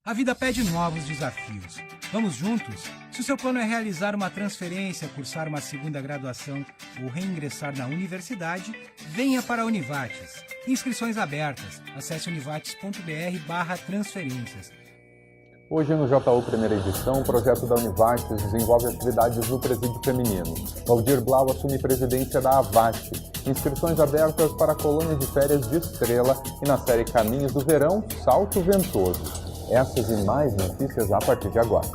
A vida pede novos desafios. Vamos juntos? Se o seu plano é realizar uma transferência, cursar uma segunda graduação ou reingressar na universidade, venha para a Univates. Inscrições abertas. Acesse univates.br/transferências. Hoje no JU Primeira Edição, o projeto da Univates desenvolve atividades no presídio feminino. Valdir Blau assume presidência da Avast. Inscrições abertas para a colônia de férias de Estrela e na série Caminhos do Verão, Salto Ventoso. Essas e mais notícias a partir de agora.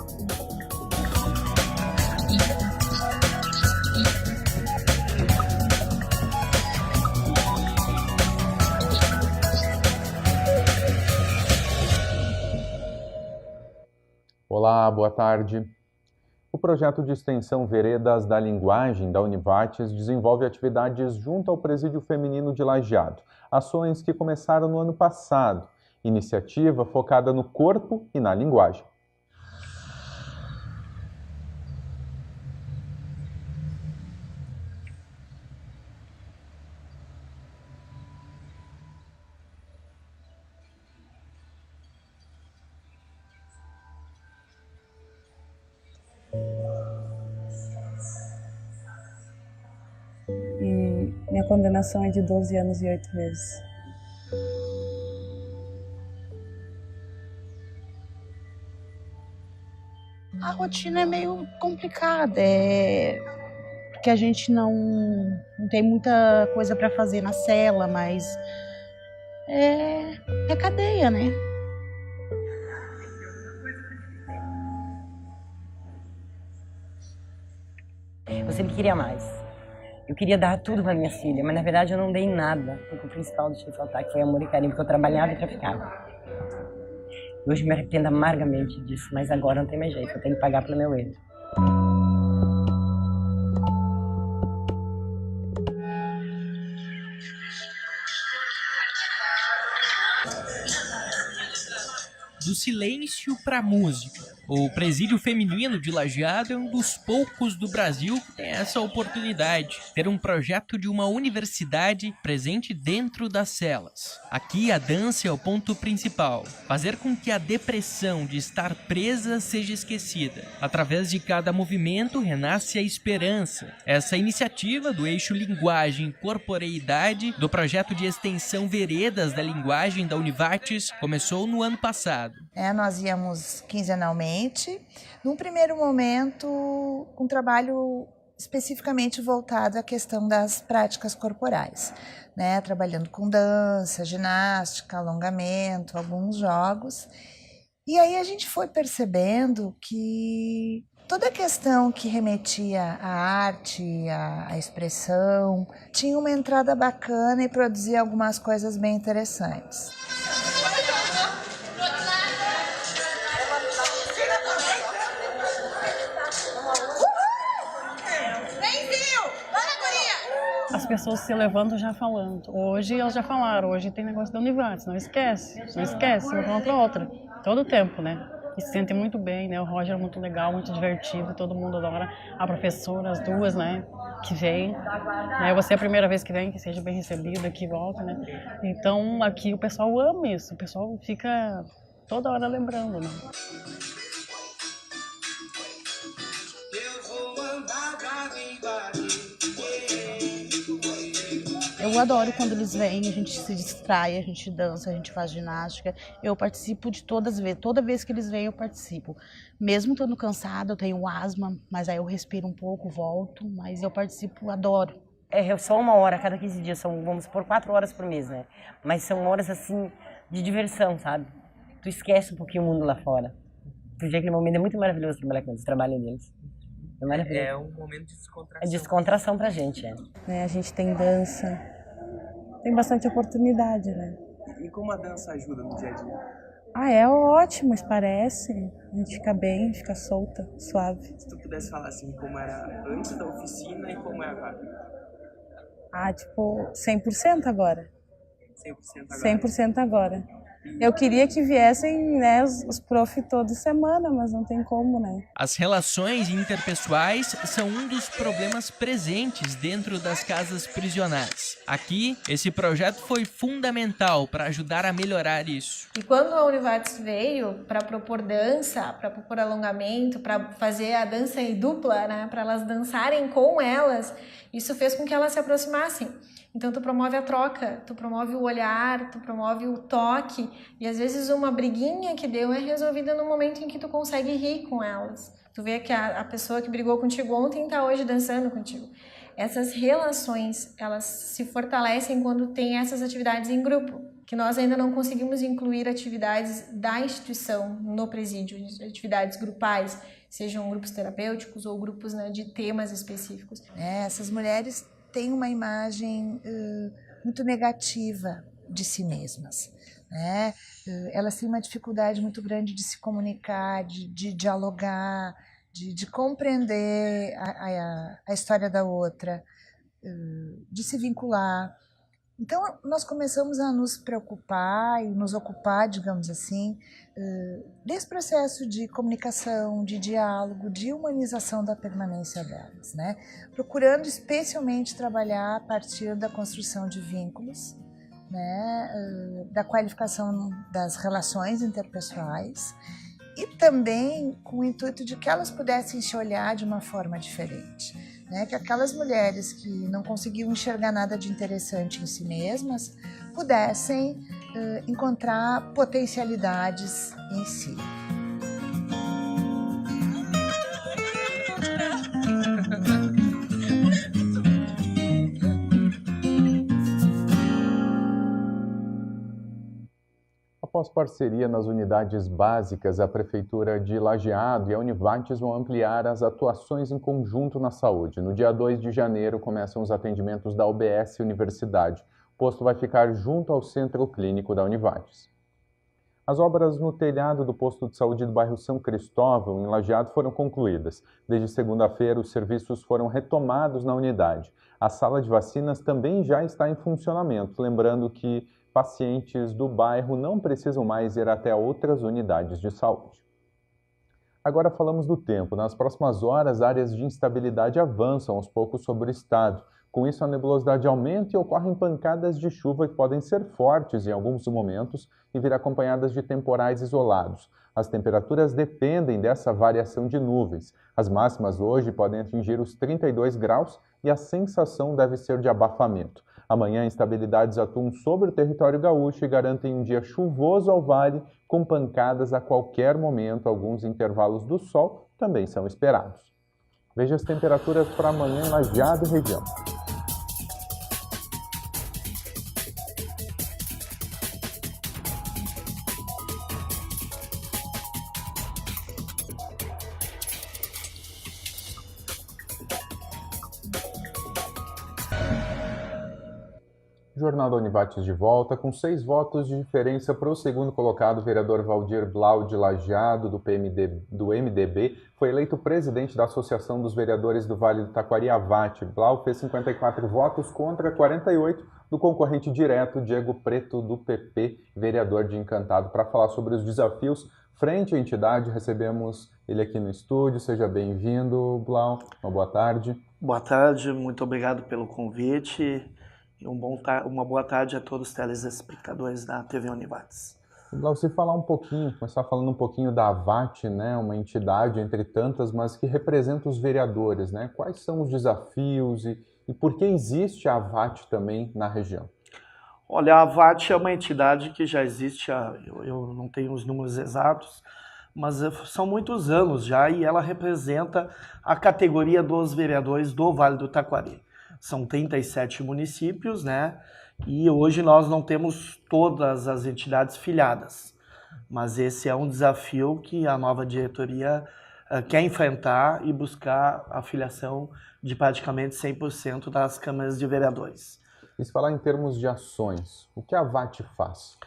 Olá, boa tarde. O projeto de extensão Veredas da Linguagem da Univates desenvolve atividades junto ao Presídio Feminino de Lajeado, ações que começaram no ano passado. Iniciativa focada no corpo e na linguagem. E minha condenação é de 12 anos e 8 meses. A rotina é meio complicada, porque a gente não tem muita coisa para fazer na cela, mas é cadeia, né? Eu sempre queria mais. Eu queria dar tudo para minha filha, mas na verdade eu não dei nada, porque o principal deixei faltar, que foi amor e carinho, porque eu trabalhava e traficava. Hoje me arrependo amargamente disso, mas agora não tem mais jeito, eu tenho que pagar pelo meu erro. Do silêncio para a música. O Presídio Feminino de Lajeado é um dos poucos do Brasil que tem essa oportunidade, ter um projeto de uma universidade presente dentro das celas. Aqui a dança é o ponto principal, fazer com que a depressão de estar presa seja esquecida. Através de cada movimento renasce a esperança. Essa iniciativa do eixo linguagem e corporeidade do projeto de extensão Veredas da Linguagem da Univates começou no ano passado. Nós íamos quinzenalmente, num primeiro momento, um trabalho especificamente voltado à questão das práticas corporais, né? Trabalhando com dança, ginástica, alongamento, alguns jogos. E aí a gente foi percebendo que toda a questão que remetia à arte, à expressão, tinha uma entrada bacana e produzia algumas coisas bem interessantes. As pessoas se levantam já falando. Hoje elas já falaram, hoje tem negócio da Univates, não esquece, uma falando para outra. Todo tempo, né? E se sentem muito bem, né? O Roger é muito legal, muito divertido, todo mundo adora. A professora, as duas, né? Que vem. Né? Você é a primeira vez que vem, que seja bem recebida, que volta, né? Então aqui o pessoal ama isso, o pessoal fica toda hora lembrando, né? Eu adoro quando eles vêm, a gente se distrai, a gente dança, a gente faz ginástica. Eu participo de toda vez que eles vêm eu participo. Mesmo estando cansada, eu tenho asma, mas aí eu respiro um pouco, volto, mas eu participo, adoro. É só 1 hora a cada 15 dias, são, vamos supor, 4 horas por mês, né? Mas são horas, assim, de diversão, sabe? Tu esquece um pouquinho o mundo lá fora. Tu vê que no momento é muito maravilhoso trabalhar com eles, o trabalho deles. É um momento de descontração. É descontração pra gente, A gente tem dança, tem bastante oportunidade, né? E como a dança ajuda no dia a dia? É ótimo, esparece, a gente fica bem, fica solta, suave. Se tu pudesse falar assim, como era antes da oficina e como é agora? 100% agora. 100% agora? 100% agora. Eu queria que viessem, né, os prof toda semana, mas não tem como, né? As relações interpessoais são um dos problemas presentes dentro das casas prisionais. Aqui, esse projeto foi fundamental para ajudar a melhorar isso. E quando a Univates veio para propor dança, para propor alongamento, para fazer a dança em dupla, né, para elas dançarem com elas, isso fez com que elas se aproximassem. Então tu promove a troca, tu promove o olhar, tu promove o toque, e às vezes uma briguinha que deu é resolvida no momento em que tu consegue rir com elas. Tu vê que a pessoa que brigou contigo ontem está hoje dançando contigo. Essas relações, elas se fortalecem quando tem essas atividades em grupo, que nós ainda não conseguimos incluir atividades da instituição no presídio, atividades grupais, sejam grupos terapêuticos ou grupos, né, de temas específicos. Essas mulheres têm uma imagem muito negativa de si mesmas, né? Elas têm uma dificuldade muito grande de se comunicar, de dialogar, de compreender a história da outra, de se vincular. Então, nós começamos a nos preocupar e nos ocupar, digamos assim, desse processo de comunicação, de diálogo, de humanização da permanência delas, né? Procurando especialmente trabalhar a partir da construção de vínculos, né? Da qualificação das relações interpessoais e também com o intuito de que elas pudessem se olhar de uma forma diferente. Né, que aquelas mulheres que não conseguiam enxergar nada de interessante em si mesmas pudessem encontrar potencialidades em si. Após parceria nas unidades básicas, a Prefeitura de Lajeado e a Univates vão ampliar as atuações em conjunto na saúde. No dia 2 de janeiro começam os atendimentos da UBS Universidade. O posto vai ficar junto ao Centro Clínico da Univates. As obras no telhado do posto de saúde do bairro São Cristóvão, em Lajeado, foram concluídas. Desde segunda-feira, os serviços foram retomados na unidade. A sala de vacinas também já está em funcionamento, lembrando que pacientes do bairro não precisam mais ir até outras unidades de saúde. Agora falamos do tempo. Nas próximas horas, áreas de instabilidade avançam aos poucos sobre o estado. Com isso, a nebulosidade aumenta e ocorrem pancadas de chuva que podem ser fortes em alguns momentos e vir acompanhadas de temporais isolados. As temperaturas dependem dessa variação de nuvens. As máximas hoje podem atingir os 32 graus e a sensação deve ser de abafamento. Amanhã, instabilidades atuam sobre o território gaúcho e garantem um dia chuvoso ao vale, com pancadas a qualquer momento. Alguns intervalos do sol também são esperados. Veja as temperaturas para amanhã em Lajeado e região. Jornal da Univates de volta, com 6 votos de diferença para o segundo colocado, o vereador Valdir Blau de Lajeado, do MDB, foi eleito presidente da Associação dos Vereadores do Vale do Taquari, AVAT. Blau fez 54 votos contra 48 do concorrente direto, Diego Preto, do PP, vereador de Encantado. Para falar sobre os desafios frente à entidade, recebemos ele aqui no estúdio. Seja bem-vindo, Blau. Uma boa tarde. Boa tarde, muito obrigado pelo convite. E uma boa tarde a todos os telespectadores da TV Univates. Blau, você começar falando um pouquinho da AVAT, né, uma entidade entre tantas, mas que representa os vereadores, né? Quais são os desafios e por que existe a AVAT também na região? Olha, a AVAT é uma entidade que já existe, eu não tenho os números exatos, mas são muitos anos já, e ela representa a categoria dos vereadores do Vale do Taquari. São 37 municípios, né? E hoje nós não temos todas as entidades filiadas. Mas esse é um desafio que a nova diretoria quer enfrentar e buscar a filiação de praticamente 100% das câmaras de vereadores. E se falar em termos de ações, o que a AVAT faz?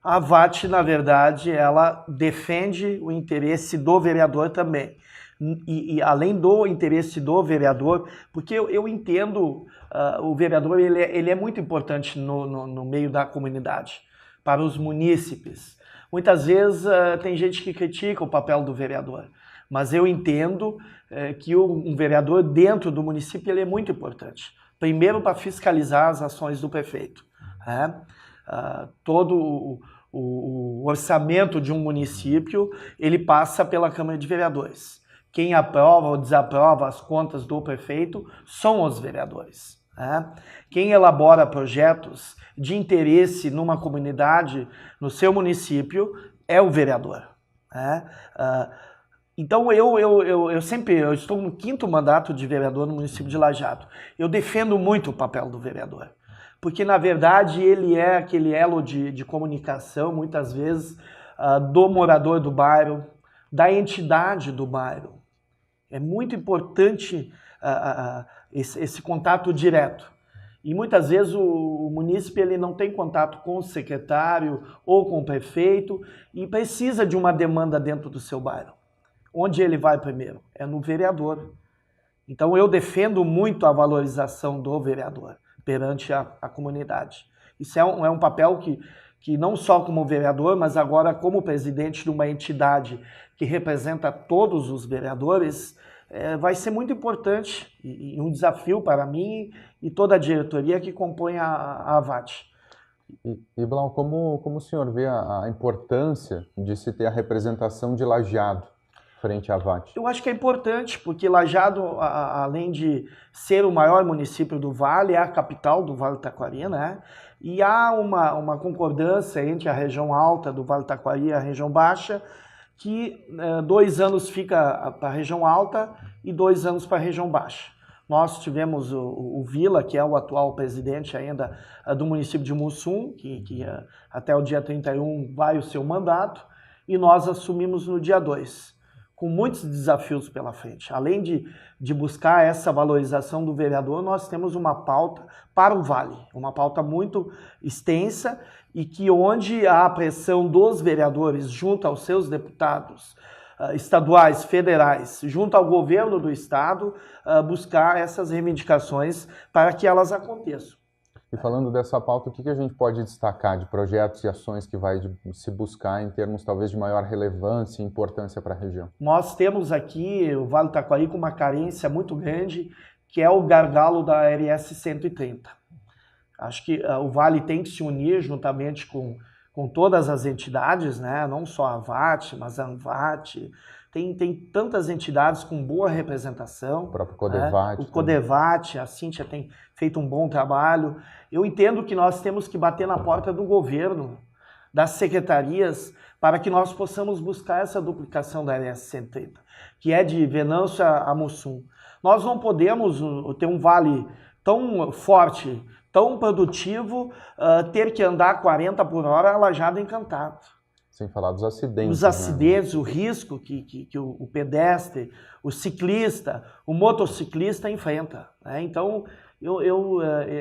A AVAT, na verdade, ela defende o interesse do vereador também. E além do interesse do vereador, porque eu entendo, o vereador ele é muito importante no meio da comunidade, para os munícipes. Muitas vezes tem gente que critica o papel do vereador, mas eu entendo que um vereador dentro do município ele é muito importante. Primeiro, para fiscalizar as ações do prefeito. Todo o orçamento de um município ele passa pela Câmara de Vereadores. Quem aprova ou desaprova as contas do prefeito são os vereadores. Quem elabora projetos de interesse numa comunidade, no seu município, é o vereador. Então eu estou no 5º mandato de vereador no município de Lajeado. Eu defendo muito o papel do vereador, porque na verdade ele é aquele elo de comunicação, muitas vezes, do morador do bairro, da entidade do bairro. É muito importante esse contato direto. E muitas vezes o munícipe ele não tem contato com o secretário ou com o prefeito e precisa de uma demanda dentro do seu bairro. Onde ele vai primeiro? É no vereador. Então eu defendo muito a valorização do vereador perante a comunidade. Isso é um papel que não só como vereador, mas agora como presidente de uma entidade que representa todos os vereadores, vai ser muito importante e um desafio para mim e toda a diretoria que compõe a VAT. E Blau, como o senhor vê a importância de se ter a representação de Lajeado frente à VAT? Eu acho que é importante, porque Lajeado, além de ser o maior município do Vale, é a capital do Vale do Taquari, né? E há uma concordância entre a região alta do Vale do Taquari e a região baixa, que 2 anos fica para a região alta e 2 anos para a região baixa. Nós tivemos o Vila, que é o atual presidente ainda do município de Mussum, que até o dia 31 vai o seu mandato, e nós assumimos no dia 2, com muitos desafios pela frente. Além de buscar essa valorização do vereador, nós temos uma pauta para o Vale, uma pauta muito extensa e que onde há a pressão dos vereadores junto aos seus deputados estaduais, federais, junto ao governo do estado, buscar essas reivindicações para que elas aconteçam. E falando dessa pauta, o que a gente pode destacar de projetos e ações que vai se buscar em termos talvez de maior relevância e importância para a região? Nós temos aqui o Vale do Taquari com uma carência muito grande, que é o gargalo da RS 130. Acho que o Vale tem que se unir juntamente com todas as entidades, né? Não só a VAT, mas a ANVAT. Tem tantas entidades com boa representação. O próprio Codevat. O Codevat, a Cíntia tem feito um bom trabalho. Eu entendo que nós temos que bater na porta do governo, das secretarias, para que nós possamos buscar essa duplicação da RS 130, que é de Venâncio a Mussum. Nós não podemos ter um vale tão forte, tão produtivo, ter que andar 40 por hora a Lajeado Encantado. Sem falar dos acidentes. Os acidentes, né? O risco que o pedestre, o ciclista, o motociclista enfrenta. Né? Então,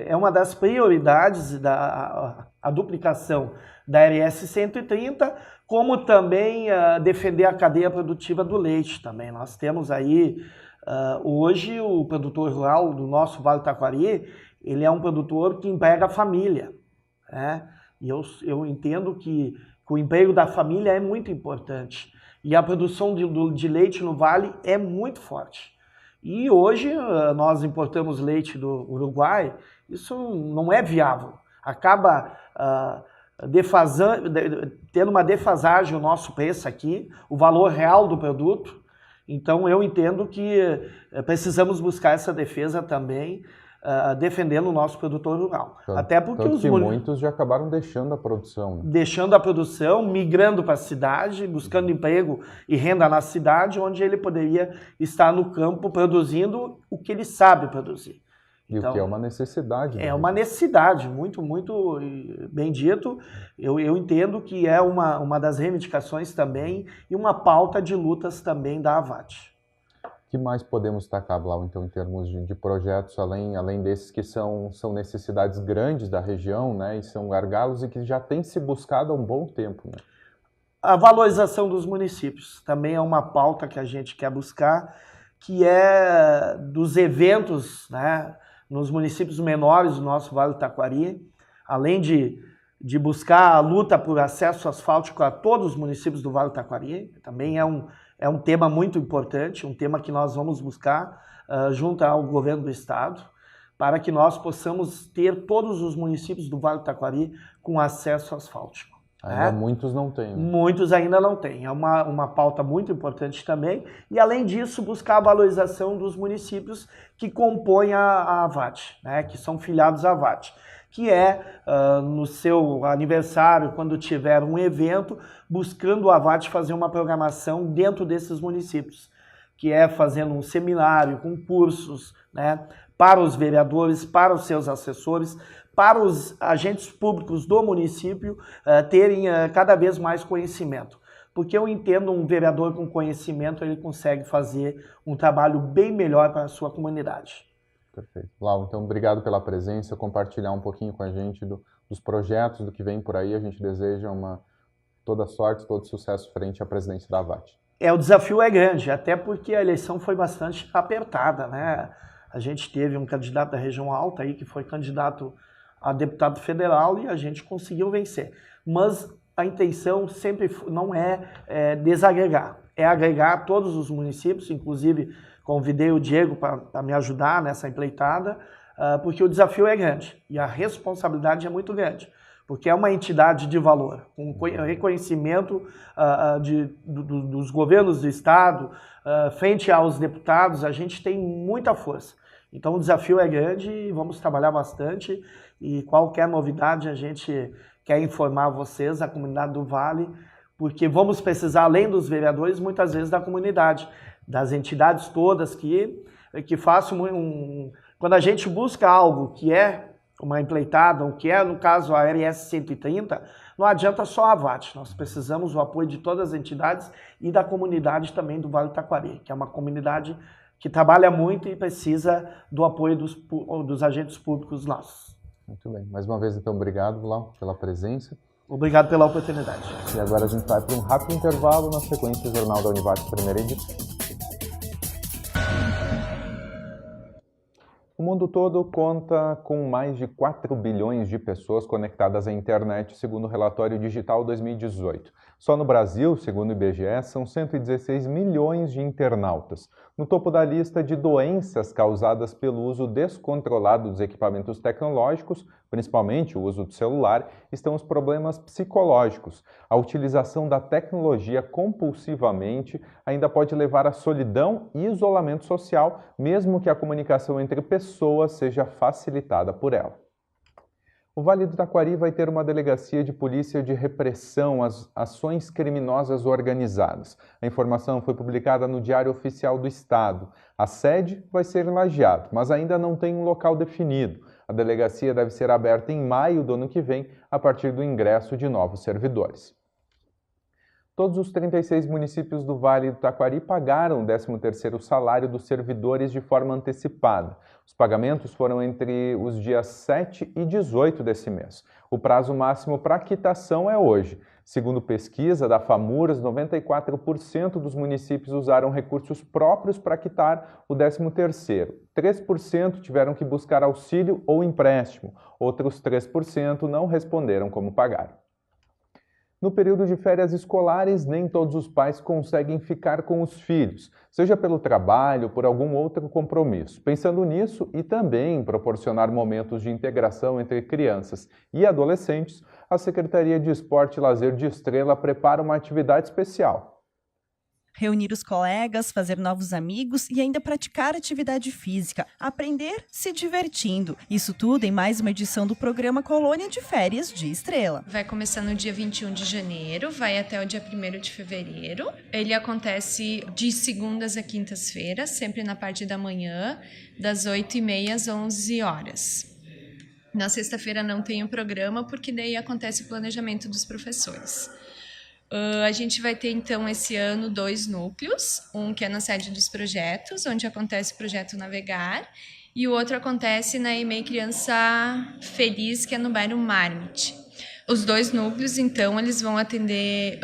é uma das prioridades a duplicação da RS 130, como também defender a cadeia produtiva do leite também. Nós temos aí, hoje, o produtor rural do nosso Vale do Taquari, ele é um produtor que emprega a família. Né? E eu entendo que o emprego da família é muito importante. E a produção de leite no Vale é muito forte. E hoje nós importamos leite do Uruguai, isso não é viável. Acaba tendo uma defasagem o nosso preço aqui, o valor real do produto. Então eu entendo que precisamos buscar essa defesa também, defendendo o nosso produtor rural. Até porque muitos já acabaram deixando a produção. Né? Deixando a produção, migrando para a cidade, buscando emprego e renda na cidade, onde ele poderia estar no campo produzindo o que ele sabe produzir. E então, o que é uma necessidade. É uma necessidade, muito, muito bem dito. Eu entendo que é uma das reivindicações também e uma pauta de lutas também da AVAT. O que mais podemos destacar, Blau, então, em termos de projetos, além desses que são necessidades grandes da região, né, e são gargalos e que já tem se buscado há um bom tempo? Né? A valorização dos municípios também é uma pauta que a gente quer buscar, que é dos eventos, né, nos municípios menores do nosso Vale do Taquari, além de de buscar a luta por acesso asfáltico a todos os municípios do Vale do Taquari. Também é um tema muito importante, um tema que nós vamos buscar junto ao governo do estado, para que nós possamos ter todos os municípios do Vale do Taquari com acesso asfáltico. Ainda muitos não têm. Né? Muitos ainda não têm. É uma pauta muito importante também. E, além disso, buscar a valorização dos municípios que compõem a AVAT, né? Que são filiados à AVAT. Que é, no seu aniversário, quando tiver um evento, buscando a AVAT fazer uma programação dentro desses municípios. Que é fazendo um seminário com cursos, né? Para os vereadores, para os seus assessores, para os agentes públicos do município terem cada vez mais conhecimento. Porque eu entendo um vereador com conhecimento, ele consegue fazer um trabalho bem melhor para a sua comunidade. Perfeito. Blau, então obrigado pela presença, compartilhar um pouquinho com a gente dos projetos, do que vem por aí. A gente deseja toda sorte, todo sucesso frente à presidência da AVAT. O desafio é grande, até porque a eleição foi bastante apertada, né? A gente teve um candidato da região alta aí que foi candidato a deputado federal e a gente conseguiu vencer. Mas a intenção sempre não é desagregar, é agregar todos os municípios, inclusive convidei o Diego para me ajudar nessa empreitada, porque o desafio é grande e a responsabilidade é muito grande. Porque é uma entidade de valor, com reconhecimento dos governos do estado, frente aos deputados, a gente tem muita força. Então o desafio é grande e vamos trabalhar bastante e qualquer novidade a gente quer informar vocês, a comunidade do Vale, porque vamos precisar, além dos vereadores, muitas vezes da comunidade, das entidades todas que façam Quando a gente busca algo que é uma empleitada, o que é, no caso, a RS 130, não adianta só a AVAT, nós precisamos do apoio de todas as entidades e da comunidade também do Vale do Taquari, que é uma comunidade que trabalha muito e precisa do apoio dos agentes públicos nossos. Muito bem. Mais uma vez, então, obrigado, Blau, pela presença. Obrigado pela oportunidade. E agora a gente vai para um rápido intervalo, na sequência, o Jornal da Univates, primeira edição. O mundo todo conta com mais de 4 bilhões de pessoas conectadas à internet, segundo o relatório Digital 2018. Só no Brasil, segundo o IBGE, são 116 milhões de internautas. No topo da lista de doenças causadas pelo uso descontrolado dos equipamentos tecnológicos, principalmente o uso do celular, estão os problemas psicológicos. A utilização da tecnologia compulsivamente ainda pode levar à solidão e isolamento social, mesmo que a comunicação entre pessoas seja facilitada por ela. O Vale do Taquari vai ter uma delegacia de polícia de repressão às ações criminosas organizadas. A informação foi publicada no Diário Oficial do Estado. A sede vai ser em Lajeado, mas ainda não tem um local definido. A delegacia deve ser aberta em maio do ano que vem, a partir do ingresso de novos servidores. Todos os 36 municípios do Vale do Taquari pagaram o 13º salário dos servidores de forma antecipada. Os pagamentos foram entre os dias 7 e 18 desse mês. O prazo máximo para quitação é hoje. Segundo pesquisa da FAMURAS, 94% dos municípios usaram recursos próprios para quitar o 13º. 3% tiveram que buscar auxílio ou empréstimo. Outros 3% não responderam como pagar. No período de férias escolares, nem todos os pais conseguem ficar com os filhos, seja pelo trabalho ou por algum outro compromisso. Pensando nisso e também em proporcionar momentos de integração entre crianças e adolescentes, a Secretaria de Esporte e Lazer de Estrela prepara uma atividade especial. Reunir os colegas, fazer novos amigos e ainda praticar atividade física, aprender se divertindo. Isso tudo em mais uma edição do programa Colônia de Férias de Estrela. Vai começar no dia 21 de janeiro, vai até o dia 1º de fevereiro. Ele acontece de segundas a quintas-feiras, sempre na parte da manhã, das 8h30 às 11 horas. Na sexta-feira não tem o programa, porque daí acontece o planejamento dos professores. A gente vai ter, então, esse ano 2 núcleos, um que é na sede dos projetos, onde acontece o projeto Navegar, e o outro acontece na EMEI Criança Feliz, que é no bairro Marmite. Os 2 núcleos, então, eles vão atender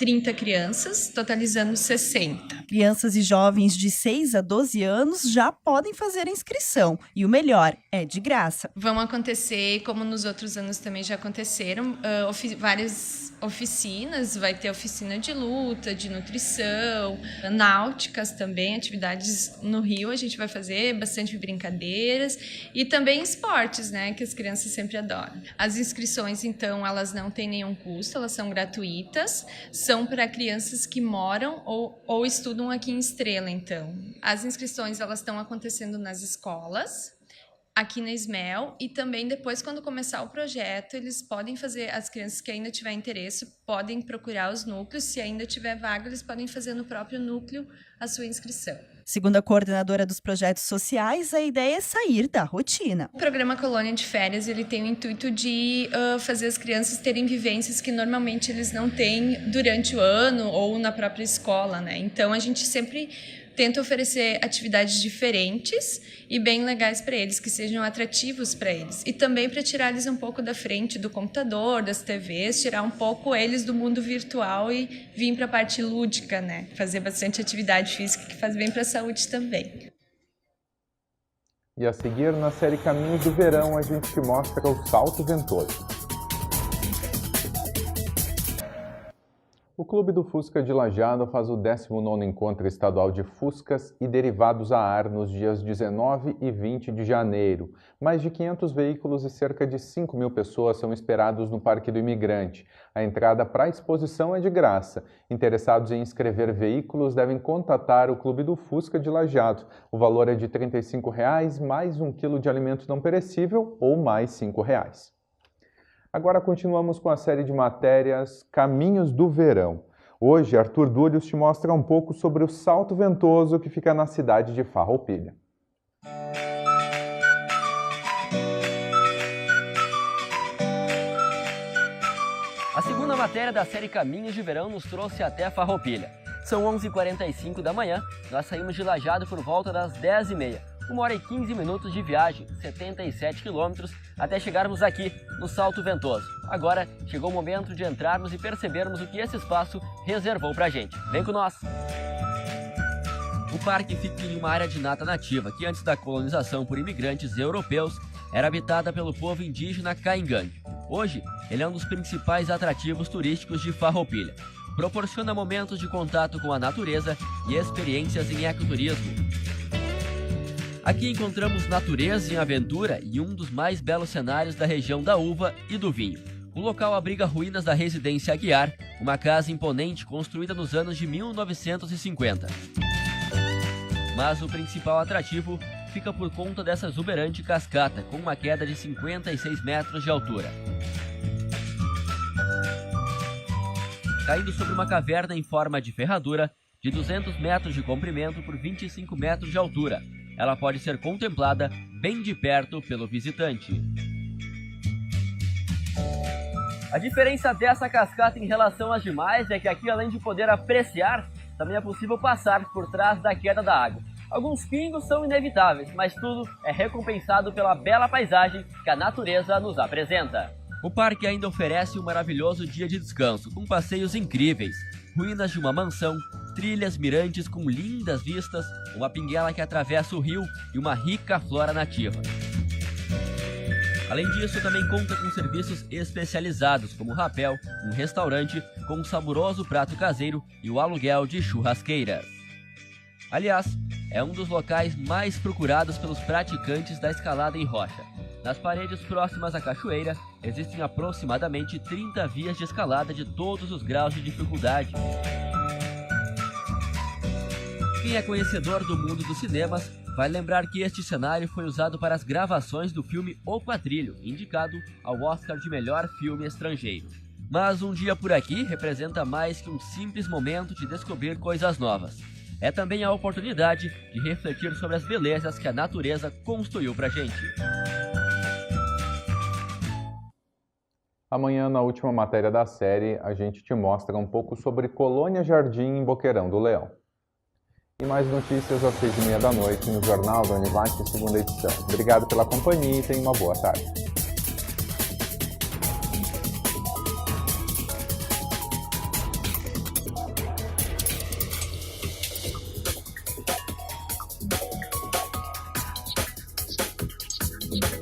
30 crianças, totalizando 60. Crianças e jovens de 6 a 12 anos já podem fazer a inscrição. E o melhor, é de graça. Vão acontecer, como nos outros anos também já aconteceram, várias oficinas. Vai ter oficina de luta, de nutrição, náuticas também, atividades no rio a gente vai fazer, bastante brincadeiras e também esportes, né, que as crianças sempre adoram. As inscrições, então, elas não têm nenhum custo, elas são gratuitas, são para crianças que moram ou estudam aqui em Estrela, então. As inscrições, elas estão acontecendo nas escolas, aqui na SMEL, e também depois, quando começar o projeto, eles podem fazer, as crianças que ainda tiverem interesse, podem procurar os núcleos, se ainda tiver vaga, eles podem fazer no próprio núcleo a sua inscrição. Segundo a coordenadora dos projetos sociais, a ideia é sair da rotina. O programa Colônia de Férias, ele tem o intuito de fazer as crianças terem vivências que normalmente eles não têm durante o ano ou na própria escola, né? Então, a gente sempre tenta oferecer atividades diferentes e bem legais para eles, que sejam atrativos para eles. E também para tirar eles um pouco da frente do computador, das TVs, tirar um pouco eles do mundo virtual e vir para a parte lúdica, né? Fazer bastante atividade física, que faz bem para a saúde também. E a seguir, na série Caminhos do Verão, a gente te mostra o salto ventoso. O Clube do Fusca de Lajeado faz o 19º Encontro Estadual de Fuscas e Derivados a Ar nos dias 19 e 20 de janeiro. Mais de 500 veículos e cerca de 5.000 pessoas são esperados no Parque do Imigrante. A entrada para a exposição é de graça. Interessados em inscrever veículos devem contatar o Clube do Fusca de Lajeado. O valor é de R$ 35,00, mais 1 quilo de alimento não perecível ou mais R$ 5,00. Agora continuamos com a série de matérias Caminhos do Verão. Hoje, Arthur Dúlios te mostra um pouco sobre o Salto Ventoso que fica na cidade de Farroupilha. A segunda matéria da série Caminhos de Verão nos trouxe até Farroupilha. São 11h45 da manhã, nós saímos de Lajeado por volta das 10h30. 1h15 minutos de viagem, 77 quilômetros, até chegarmos aqui no Salto Ventoso. Agora chegou o momento de entrarmos e percebermos o que esse espaço reservou pra gente. Vem com nós! O parque fica em uma área de mata nativa que antes da colonização por imigrantes europeus era habitada pelo povo indígena Caingangue. Hoje, ele é um dos principais atrativos turísticos de Farroupilha. Proporciona momentos de contato com a natureza e experiências em ecoturismo. Aqui encontramos natureza em aventura e um dos mais belos cenários da região da uva e do vinho. O local abriga ruínas da residência Aguiar, uma casa imponente construída nos anos de 1950. Mas o principal atrativo fica por conta dessa exuberante cascata, com uma queda de 56 metros de altura. Caindo sobre uma caverna em forma de ferradura, de 200 metros de comprimento por 25 metros de altura. Ela pode ser contemplada bem de perto pelo visitante. A diferença dessa cascata em relação às demais é que aqui, além de poder apreciar, também é possível passar por trás da queda da água. Alguns pingos são inevitáveis, mas tudo é recompensado pela bela paisagem que a natureza nos apresenta. O parque ainda oferece um maravilhoso dia de descanso, com passeios incríveis, ruínas de uma mansão, trilhas mirantes com lindas vistas, uma pinguela que atravessa o rio e uma rica flora nativa. Além disso, também conta com serviços especializados, como rapel, um restaurante com um saboroso prato caseiro e o aluguel de churrasqueiras. Aliás, é um dos locais mais procurados pelos praticantes da escalada em rocha. Nas paredes próximas à cachoeira, existem aproximadamente 30 vias de escalada de todos os graus de dificuldade. Quem é conhecedor do mundo dos cinemas vai lembrar que este cenário foi usado para as gravações do filme O Quatrilho, indicado ao Oscar de melhor filme estrangeiro. Mas um dia por aqui representa mais que um simples momento de descobrir coisas novas. É também a oportunidade de refletir sobre as belezas que a natureza construiu pra gente. Amanhã, na última matéria da série, a gente te mostra um pouco sobre Colônia Jardim em Boqueirão do Leão. E mais notícias às 6h30 da noite no Jornal da Univac, segunda edição. Obrigado pela companhia e tenha uma boa tarde. Música